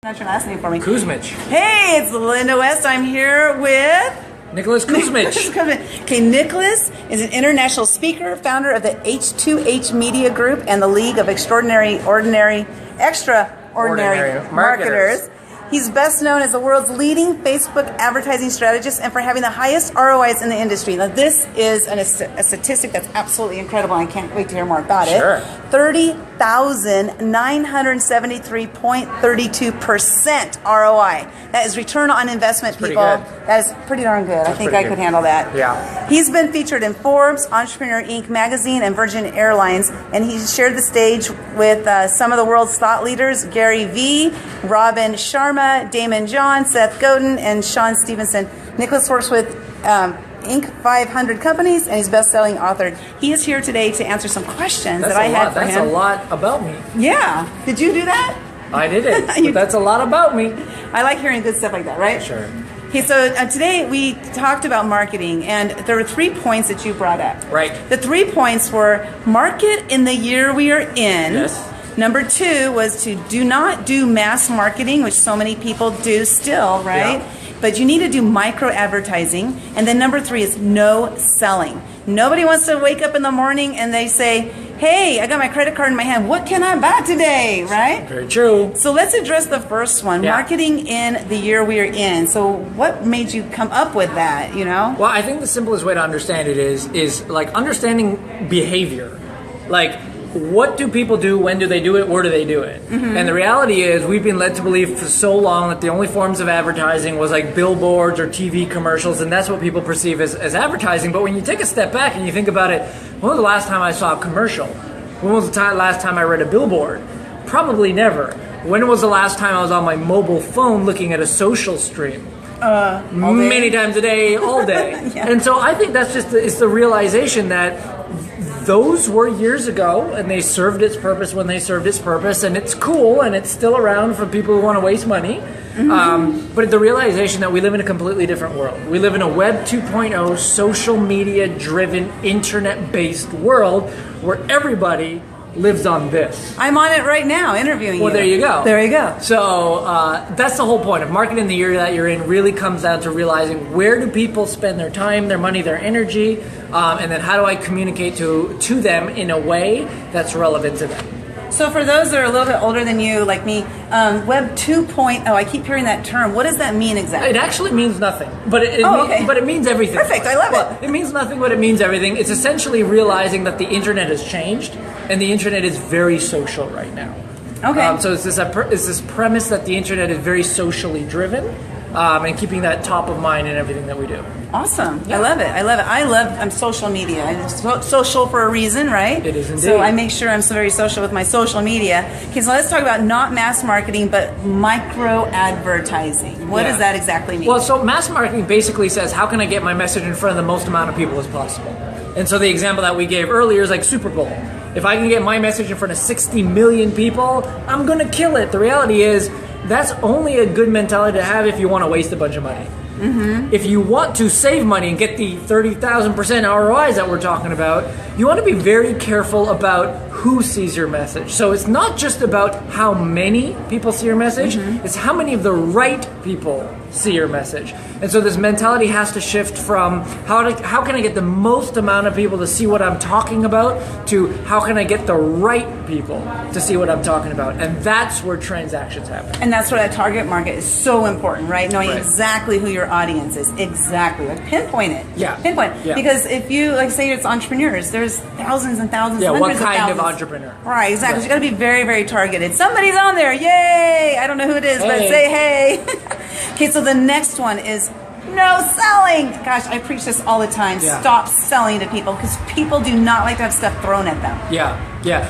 Not your last name for me. Kuzmich. Hey, it's Linda West. I'm here with Nicholas Kuzmich. Okay, Nicholas is an international speaker, founder of the H2H Media Group and the League of Extraordinary Marketers. He's best known as the world's leading Facebook advertising strategist and for having the highest ROIs in the industry. Now, this is a statistic that's absolutely incredible. I can't wait to hear more about it. 30,973.32% ROI. That is return on investment, people. That is pretty darn good. I think I could handle that. Yeah. He's been featured in Forbes, Entrepreneur Inc. magazine, and Virgin Airlines, and he's shared the stage with some of the world's thought leaders: Gary Vee, Robin Sharma, Damon John, Seth Godin, and Sean Stevenson. Nicholas works with Inc. 500 companies, and he's best-selling author. He is here today to answer some questions that I had for him. That's a lot about me. Yeah. Did you do that? I didn't, but that's a lot about me. I like hearing good stuff like that, right? Sure. Okay, so today we talked about marketing, and there were 3 points that you brought up. Right. The 3 points were market in the year we are in. Yes. Number 2 was to do not do mass marketing, which so many people do still, right? Yeah. But you need to do micro advertising. And then number 3 is no selling. Nobody wants to wake up in the morning and they say, hey, I got my credit card in my hand. What can I buy today, right? Very true. So let's address the first one, marketing in the year we are in. So what made you come up with that, you know? Well, I think the simplest way to understand it is like understanding behavior. Like, what do people do? When do they do it? Where do they do it? Mm-hmm. And the reality is we've been led to believe for so long that the only forms of advertising was like billboards or TV commercials, and that's what people perceive as advertising. But when you take a step back and you think about it, when was the last time I saw a commercial? When was the last time I read a billboard? Probably never. When was the last time I was on my mobile phone looking at a social stream? Many times a day, all day. Yeah. And so I think that's just it's the realization that those were years ago, and they served its purpose when they served its purpose, and it's cool, and it's still around for people who want to waste money. Mm-hmm. But the realization that we live in a completely different world. We live in a Web 2.0, social media-driven, internet-based world where everybody lives on this. I'm on it right now, interviewing you. Well, there you go. There you go. So that's the whole point of marketing the year that you're in. Really comes down to realizing where do people spend their time, their money, their energy, and then how do I communicate to them in a way that's relevant to them. So for those that are a little bit older than you, like me, Web 2.0, I keep hearing that term. What does that mean exactly? It actually means nothing, but it means everything. Perfect, I love it. It means nothing, but it means everything. It's essentially realizing that the internet has changed, and the internet is very social right now. Okay. So it's this premise that the internet is very socially driven, and keeping that top of mind in everything that we do. Awesome. Yeah. I love it. I'm social media. I'm social for a reason, right? It is indeed. So I make sure I'm so very social with my social media. Okay, so let's talk about not mass marketing, but micro advertising. What does that exactly mean? Well, so mass marketing basically says, how can I get my message in front of the most amount of people as possible? And so the example that we gave earlier is like Super Bowl. If I can get my message in front of 60 million people, I'm going to kill it. The reality is, that's only a good mentality to have if you want to waste a bunch of money. Mm-hmm. If you want to save money and get the 30,000% ROIs that we're talking about, you want to be very careful about who sees your message. So it's not just about how many people see your message, it's how many of the right people see your message. And so this mentality has to shift from how can I get the most amount of people to see what I'm talking about to how can I get the right people to see what I'm talking about. And that's where transactions happen. And that's where that target market is so important, right? Knowing exactly who your audience is. Exactly. Like pinpoint it. Yeah. Pinpoint. Yeah. Because if you, like say it's entrepreneurs, there's thousands and thousands, hundreds what of kind thousands. of entrepreneur? Right, exactly. Right. So you got to be very, very targeted. Somebody's on there. Yay! I don't know who it is, but say hey. Okay, so the next one is no selling. Gosh, I preach this all the time. Yeah. Stop selling to people because people do not like to have stuff thrown at them. Yeah.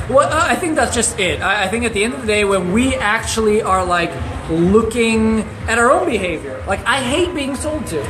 Well, I think that's just it. I think at the end of the day, when we actually are like looking at our own behavior, like I hate being sold to.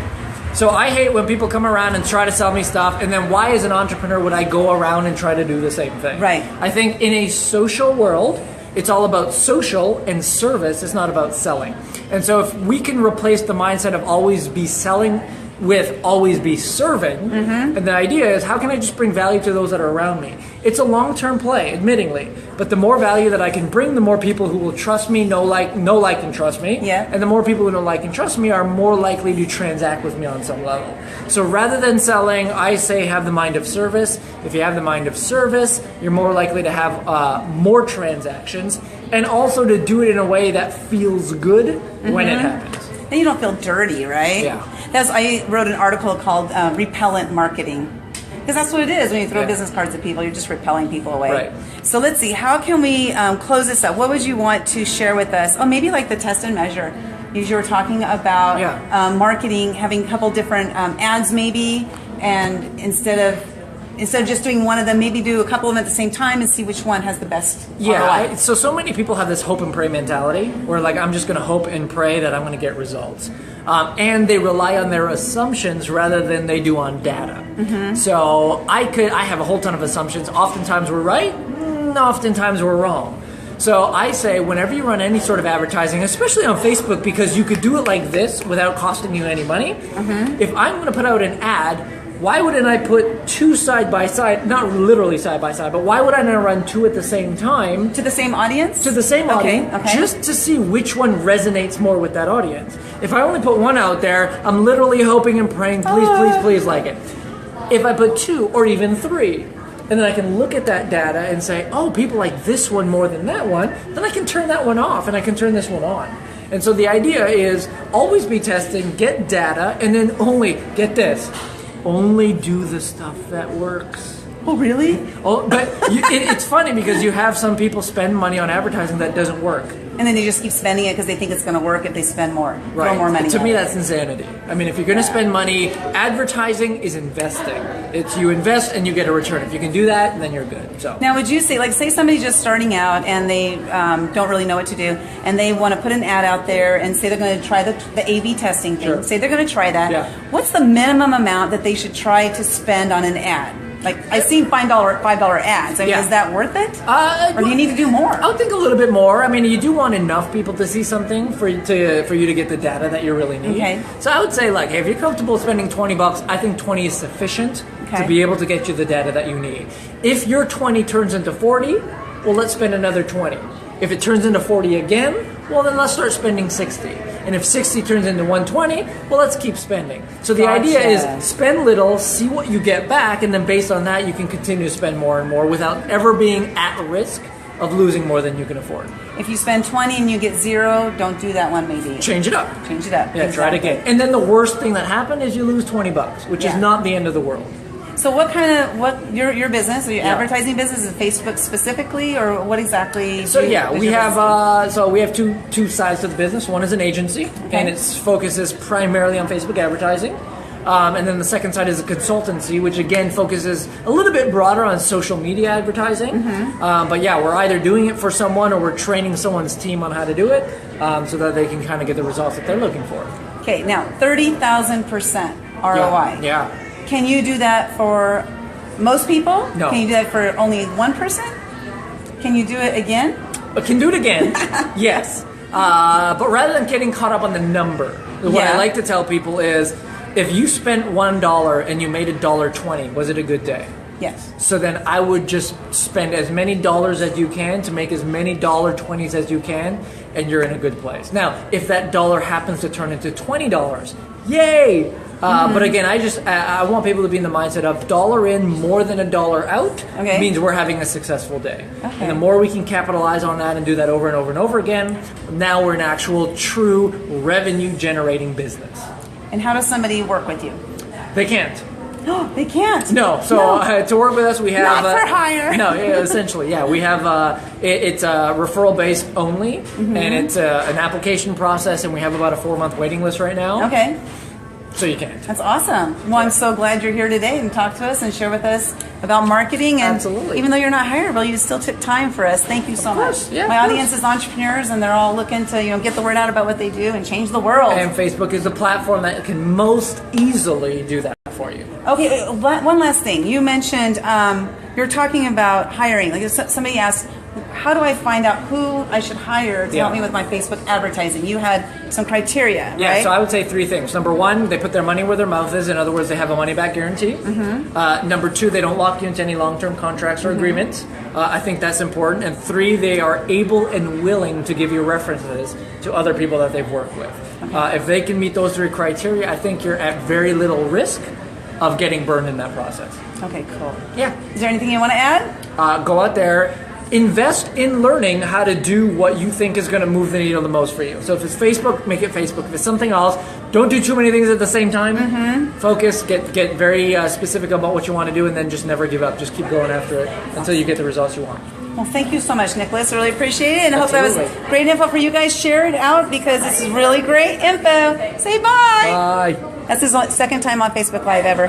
So I hate when people come around and try to sell me stuff, and then why as an entrepreneur would I go around and try to do the same thing? Right. I think in a social world, it's all about social and service. It's not about selling. And so if we can replace the mindset of always be selling with always be serving. And the idea is, how can I just bring value to those that are around me? It's a long-term play, admittingly, but the more value that I can bring, the more people who will trust me, know, like, and trust me. Yeah. And the more people who know, like, and trust me are more likely to transact with me on some level. So rather than selling, I say have the mind of service. If you have the mind of service, you're more likely to have more transactions, and also to do it in a way that feels good when it happens. Then you don't feel dirty, right? Yeah. I wrote an article called Repellent Marketing. Because that's what it is when you throw business cards at people, you're just repelling people away. Right. So let's see, how can we close this up? What would you want to share with us? Oh, maybe like the test and measure. You were talking about marketing, having a couple different ads maybe, and instead of just doing one of them, maybe do a couple of them at the same time and see which one has the best ROI. So many people have this hope and pray mentality where, like, I'm just going to hope and pray that I'm going to get results. And they rely on their assumptions rather than they do on data. So I have a whole ton of assumptions. Oftentimes we're right, oftentimes we're wrong. So I say, whenever you run any sort of advertising, especially on Facebook, because you could do it like this without costing you any money, if I'm going to put out an ad, why wouldn't I put two side by side, not literally side by side, but why would I not run two at the same time? To the same audience? To the same audience, just to see which one resonates more with that audience. If I only put one out there, I'm literally hoping and praying, please like it. If I put two or even three, and then I can look at that data and say, oh, people like this one more than that one, then I can turn that one off and I can turn this one on. And so the idea is always be testing, get data, and then only, get this, only do the stuff that works. Oh, really? Oh, but it's funny because you have some people spend money on advertising that doesn't work. And then they just keep spending it because they think it's going to work if they spend more. Throw more money. To me, that's insanity. I mean, if you're going to spend money, advertising is investing. It's you invest and you get a return. If you can do that, then you're good. So now, would you say, like, say somebody's just starting out and they don't really know what to do, and they want to put an ad out there and say they're going to try the A/B testing thing. Say they're going to try that. Yeah. What's the minimum amount that they should try to spend on an ad? Like, I've seen $5 ads. I mean, is that worth it? Or do you need to do more? I would think a little bit more. I mean, you do want enough people to see something for you to get the data that you really need. Okay. So I would say, like, hey, if you're comfortable spending $20, I think 20 is sufficient to be able to get you the data that you need. If your 20 turns into 40, well, let's spend another 20. If it turns into 40 again, well, then let's start spending 60. And if 60 turns into 120, well, let's keep spending. So the idea is spend little, see what you get back, and then based on that, you can continue to spend more and more without ever being at risk of losing more than you can afford. If you spend 20 and you get 0, don't do that one maybe. Change it up. Change it up. Yeah, try it again. And then the worst thing that happened is you lose $20, which is not the end of the world. So what your business, or your advertising business, is Facebook specifically, or what exactly? So we have two sides to the business. One is an agency, and it focuses primarily on Facebook advertising. And then the second side is a consultancy, which again focuses a little bit broader on social media advertising. But yeah, we're either doing it for someone or we're training someone's team on how to do it, so that they can kind of get the results that they're looking for. Okay, now 30,000% ROI. Yeah. Can you do that for most people? No. Can you do that for only one person? Can you do it again? I can do it again, yes. But rather than getting caught up on the number, what I like to tell people is, if you spent $1 and you made $1.20, was it a good day? Yes. So then I would just spend as many dollars as you can to make as many $1.20s as you can, and you're in a good place. Now, if that dollar happens to turn into $20, yay! But again, I want people to be in the mindset of dollar in more than $1 out means we're having a successful day. And the more we can capitalize on that and do that over and over and over again, now we're an actual true revenue generating business. And how does somebody work with you? They can't. No, they can't. No. So to work with us, we have not for hire. No, essentially, we have it's referral based only, and it's an application process, and we have about a 4-month waiting list right now. Okay. So you can't. That's awesome. Well, I'm so glad you're here today and talk to us and share with us about marketing. And even though you're not hireable, you still took time for us. Thank you so much. Yeah, my audience is entrepreneurs, and they're all looking to get the word out about what they do and change the world. And Facebook is the platform that can most easily do that for you. Okay, one last thing. You mentioned you're talking about hiring. Like somebody asked, how do I find out who I should hire to help me with my Facebook advertising? You had some criteria, Yeah, right? so I would say 3 things. Number 1, they put their money where their mouth is. In other words, they have a money-back guarantee. Number 2, they don't lock you into any long-term contracts or agreements. I think that's important. And 3, they are able and willing to give you references to other people that they've worked with. If they can meet those 3 criteria, I think you're at very little risk of getting burned in that process. Okay, cool. Yeah. Is there anything you want to add? Go out there, invest in learning how to do what you think is going to move the needle the most for you. So if it's Facebook, make it Facebook. If it's something else, don't do too many things at the same time. Focus, get very specific about what you want to do, and then just never give up. Just keep going after it until you get the results you want. Well, thank you so much, Nicholas. I really appreciate it. And I hope that was Absolutely. great info for you guys. Share it out because this is really great info. Say bye. Bye. That's his second time on Facebook Live ever.